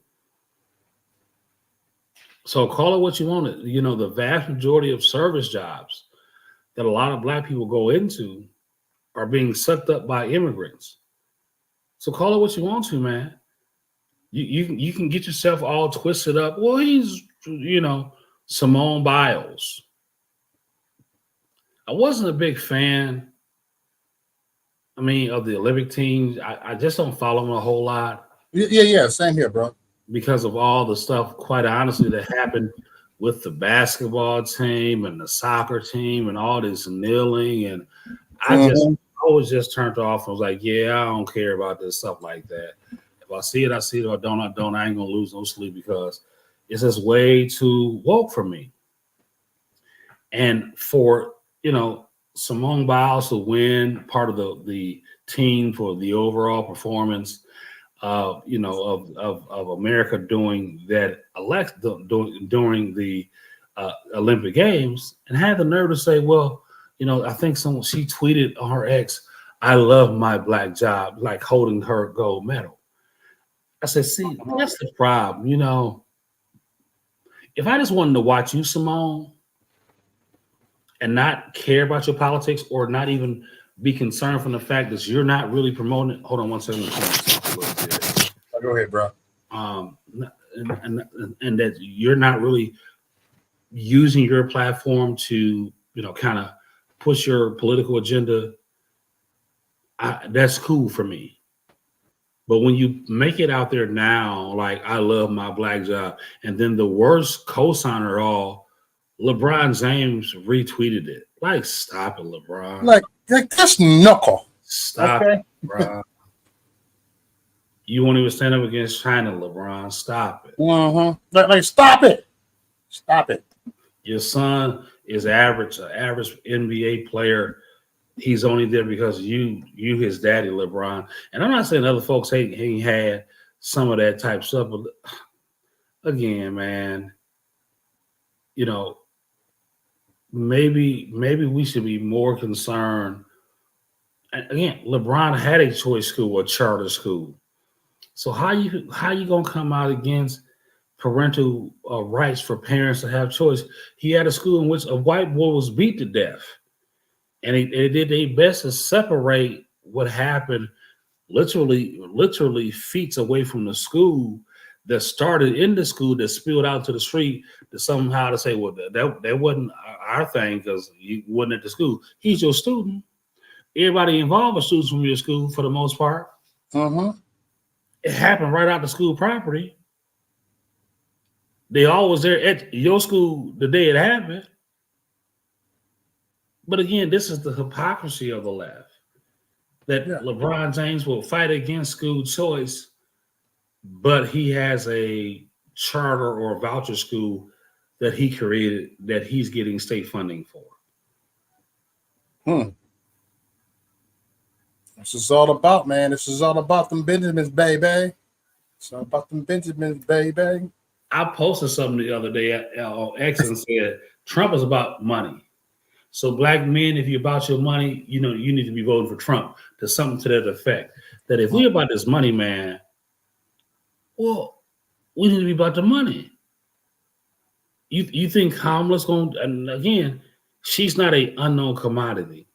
So call it what you want. The vast majority of service jobs that a lot of Black people go into are being sucked up by immigrants. So call it what you want to, man. You can get yourself all twisted up. Well, he's, Simone Biles. I wasn't a big fan, of the Olympic teams. I just don't follow them a whole lot.
Yeah. Same here, bro.
Because of all the stuff, quite honestly, that happened with the basketball team and the soccer team and all this kneeling. And I was just turned off. I was like, yeah, I don't care about this stuff like that. If I see it, I see it. If I don't, I don't. I ain't going to lose no sleep because it's just way too woke for me. And for, Simone Biles to win part of the team for the overall performance, of America doing that during the Olympic Games, and had the nerve to say, well, I think she tweeted on her ex, I love my Black job, like holding her gold medal. I said, see, that's the problem. If I just wanted to watch you, Simone, and not care about your politics or not even be concerned from the fact that you're not really promoting. Hold on one second.
Go ahead, bro.
And that you're not really using your platform to, kind of push your political agenda. That's cool for me. But when you make it out there now, like I love my black job, and then the worst cosigner all, LeBron James retweeted it. Like, stop it, LeBron.
Like that's knuckle.
Stop it, LeBron. You won't even stand up against China, LeBron. Stop it.
Like stop it. Stop it.
Your son is an average NBA player. He's only there because you his daddy, LeBron. And I'm not saying other folks ain't had some of that type stuff, but again, man, maybe we should be more concerned. And again, LeBron had a choice school, a charter school. So how you gonna come out against parental rights for parents to have choice? He had a school in which a white boy was beat to death. And they did their best to separate what happened literally feet away from the school, that started in the school, that spilled out to the street, to somehow to say, well, that wasn't our thing because you wasn't at the school. He's your student. Everybody involved are students from your school for the most part. It happened right out the school property. They all was there at your school the day it happened. But again, this is the hypocrisy of the left, that LeBron James will fight against school choice, but he has a charter or voucher school that he created that he's getting state funding for.
This is all about, man. This is all about them Benjamins, baby. It's all about them Benjamins, baby.
I posted something the other day on X and said, Trump is about money. So black men, if you're about your money, you need to be voting for Trump. There's something to that effect. That if we're about this money, man, well, we need to be about the money. You think Kamala's going to, and again, she's not an unknown commodity.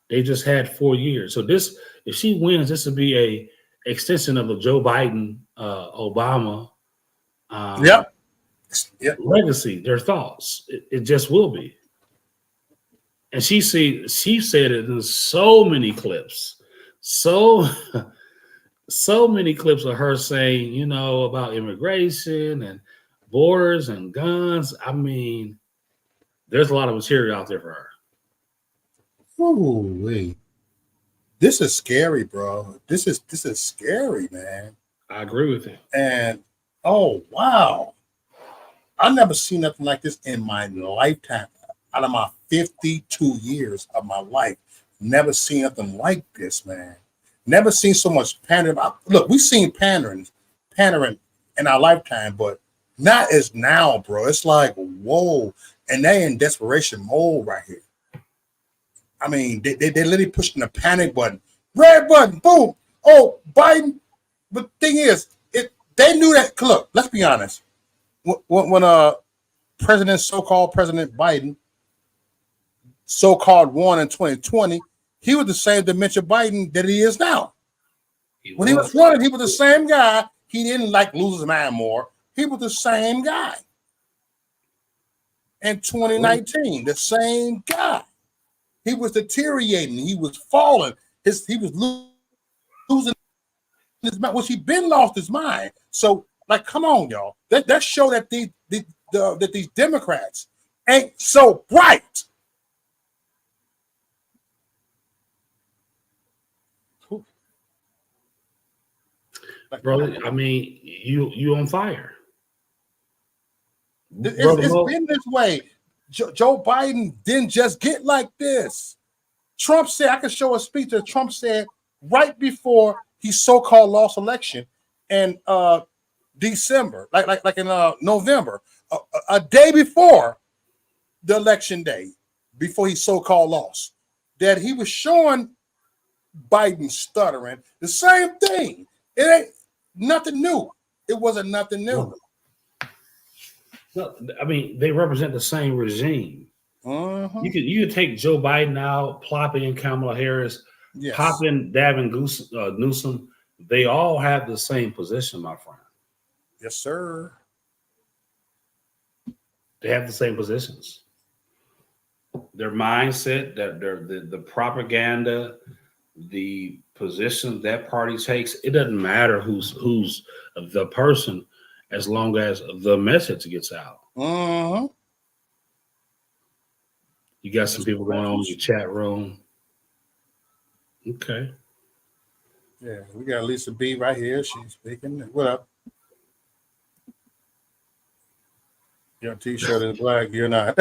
They just had 4 years. So this, if she wins, this will be a extension of the Joe Biden, Obama legacy, their thoughts. It just will be. And she said it in so many clips, so many clips of her saying, about immigration and borders and guns. I mean, there's a lot of material out there for her.
Ooh, this is scary, bro. This is scary, man.
I agree with you.
And oh wow, I've never seen nothing like this in my lifetime. Out of my 52 years of my life, never seen nothing like this, man. Never seen so much pandering. Look, we've seen pandering in our lifetime, but not as now, bro. It's like, whoa. And they in desperation mode right here. I mean, they literally pushing the panic button. Red button, boom. Oh, Biden. But the thing is, they knew that. Look, let's be honest. When so-called President Biden so-called won in 2020, he was the same dementia Biden that he is now. When he was running, he was the same guy. He didn't lose his mind more. He was the same guy. In 2019, the same guy. He was deteriorating. He was falling. He was losing his mind. Well, he been lost his mind. So, come on, y'all. That show that these Democrats ain't so bright.
Brother, I mean, you on fire.
It's been this way. Joe Biden didn't just get like this. Trump said, I can show a speech that Trump said right before he so-called lost election in December, like in November, a day before the election day, before he so-called lost, that he was showing Biden stuttering. The same thing. It ain't nothing new. It wasn't nothing new.
No, I mean, they represent the same regime. You could take Joe Biden out, plop in Kamala Harris,
Yes.
pop in Newsom. They all have the same position, my friend.
Yes, sir.
They have the same positions. Their mindset, the propaganda, the position that party takes, it doesn't matter who's the person, as long as the message gets out. You got some people going on in the chat room. Okay.
Yeah, we got Lisa B right here. She's speaking. What up? Your t-shirt is black. You're not.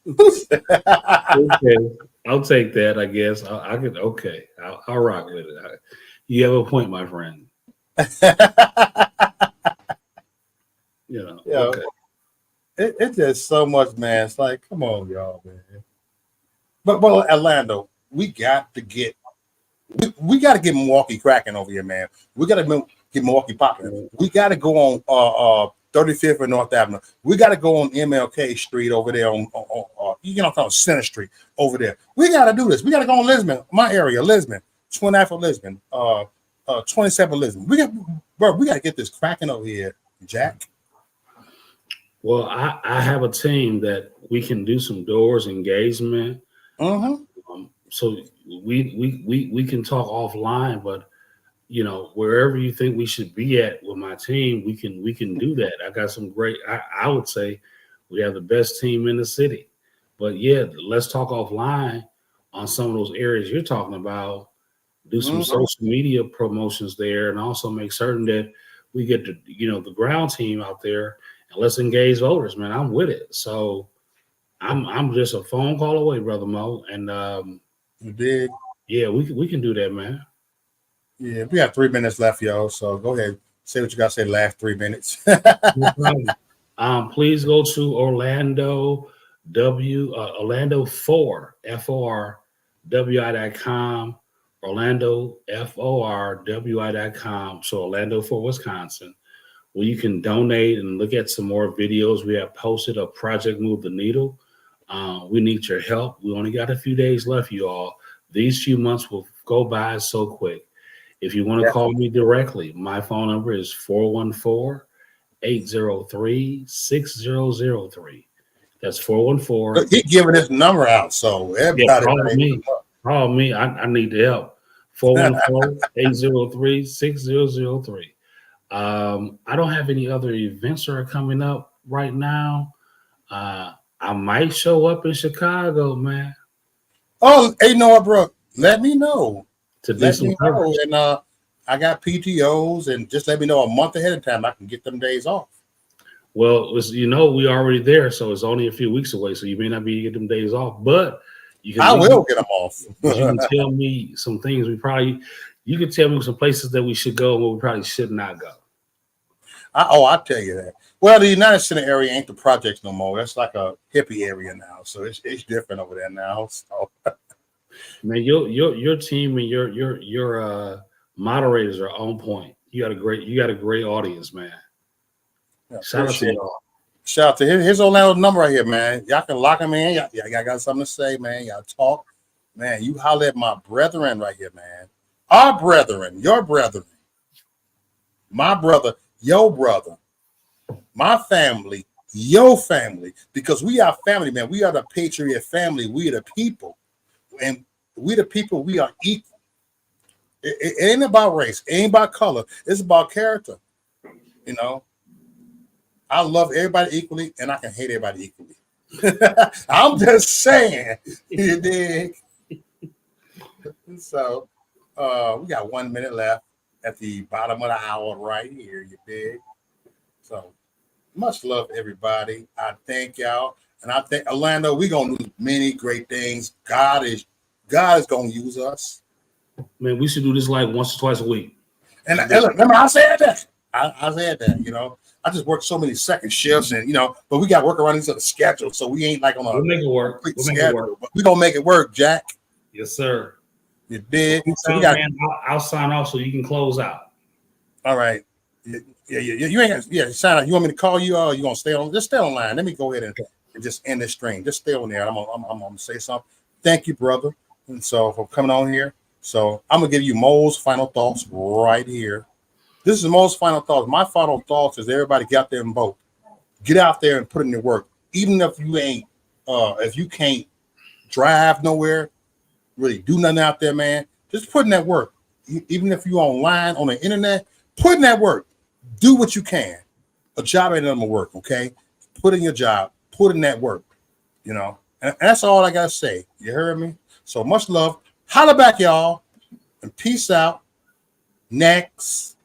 Okay, I'll take that. I guess I could. Okay, I'll rock with it. You have a point, my friend.
Yeah.
Okay.
It's just so much, man. It's like, come on, y'all, man. But Orlando, we got to get Milwaukee cracking over here, man. We got to get Milwaukee popping. We got to go on 35th and North Avenue. We got to go on MLK Street over there on Center Street over there. We got to do this. We got to go on Lisbon, my area, Lisbon, 29th for Lisbon, 27 Lisbon. We got to get this cracking over here, Jack.
Well, I have a team that we can do some doors engagement. So we can talk offline, but wherever you think we should be at with my team, we can do that. I got some great. I would say we have the best team in the city. But yeah, let's talk offline on some of those areas you're talking about. Do some social media promotions there, and also make certain that we get the ground team out there. And let's engage voters, man. I'm with it. So I'm just a phone call away, Brother Mo. And
you did.
Yeah, we can do that, man.
Yeah, we have 3 minutes left, y'all. So go ahead, say what you got to say. Last 3 minutes.
Please go to Orlando 4FORWI.com. Orlando FORWI.com. So Orlando for Wisconsin, where you can donate and look at some more videos. We have posted a Project Move the Needle. We need your help. We only got a few days left, you all. These few months will go by so quick. If you want to call me directly, my phone number is 414-803-6003. That's 414.
Keep giving this number out, so everybody
call me. I need the help. 414-803-6003. I don't have any other events that are coming up right now. I might show up in Chicago, man.
Oh, hey, Noah, bro, let me know.
Let me know.
And I got PTOs, and just let me know a month ahead of time. I can get them days off.
Well, we already there, so it's only a few weeks away. So you may not be able to get them days off, but
I will get them off.
You can tell me some things you can tell me some places that we should go and where we probably should not go.
I'll tell you that. Well, the United Center area ain't the projects no more. That's like a hippie area now, so it's different over there now. So.
Man, your team and your moderators are on point. You got a great audience, man.
Yeah,
Shout out to y'all.
Shout out to here's Orlando's number right here, man. Y'all can lock him in. Y'all got something to say, man. Y'all talk, man. You holler at my brethren right here, man. Our brethren, your brethren, my brother, your brother, my family, your family, because we are family, man. We are the Patriot family. We are the people, and we the people. We are equal. It ain't about race. It ain't about color. It's about character. I love everybody equally, and I can hate everybody equally. I'm just saying, you dig? So we got 1 minute left at the bottom of the hour right here, you dig? So much love, everybody. I thank y'all, and I think Orlando, we're gonna do many great things. God is gonna use us.
Man, we should do this like once or twice a week.
And remember, I said that. I said that. I just work so many second shifts, and but we got to work around each other's schedule, so we ain't like on a
we'll make it work.
But we gonna make it work, Jack.
Yes, sir.
You did.
So I'll sign off so you can close out.
All right. Yeah. You ain't. Yeah, sign out. You want me to call you? Or you gonna stay on? Just stay online. Let me go ahead and and just end this stream. Just stay on there. I'm gonna say something. Thank you, brother. And so for coming on here. So I'm gonna give you Mo's final thoughts right here. This is Mo's final thoughts. My final thoughts is everybody get out there and vote. Get out there and put in your work. Even if you ain't, if you can't drive nowhere, really do nothing out there, man. Just put in that work. Even if you're online on the internet, put in that work. Do what you can. A job ain't nothing but work, okay? Put in your job. Put in that work, you know. And that's all I gotta say. You heard me? So much love. Holla back, y'all. And peace out. Next.